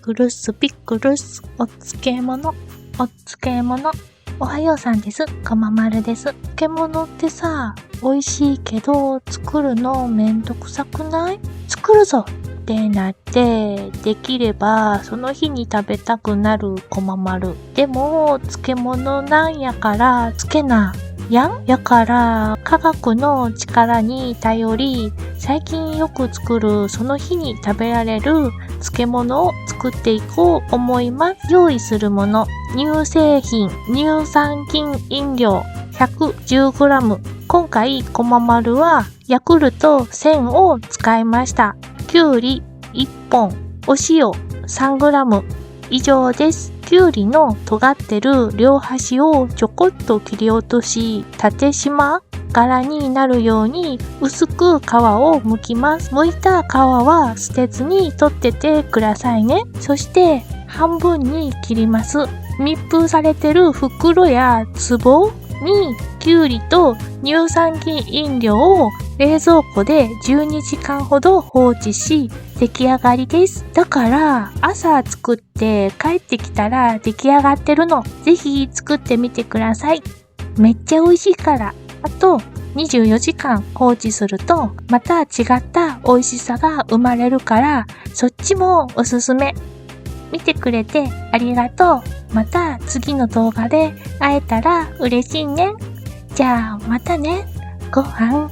クルスピクルス。お漬物。おはようさんです。かままるです。漬物ってさ、美味しいけど作るのめんどくさくない？作るぞってなってできればその日に食べたくなるこままる。でも漬物なんやからつけなやんやから科学の力に頼り、最近よく作るその日に食べられる漬物を作っていこう思います。用意するもの、乳製品、乳酸菌飲料 110g。 今回こままるはヤクルト1000を使いました。きゅうり1本、お塩 3g 以上です。きゅうりの尖ってる両端をちょこっと切り落とし、縦縞柄になるように薄く皮を剥きます。剥いた皮は捨てずに取っててくださいね。そして半分に切ります。密封されてる袋や壺にきゅうりと乳酸菌飲料を冷蔵庫で12時間ほど放置し出来上がりです。だから朝作って帰ってきたら出来上がってるの。ぜひ作ってみてください。めっちゃ美味しいから。あと24時間放置するとまた違った美味しさが生まれるから、そっちもおすすめ。見てくれてありがとう。また次の動画で会えたら嬉しいね。じゃあまたね。ご飯。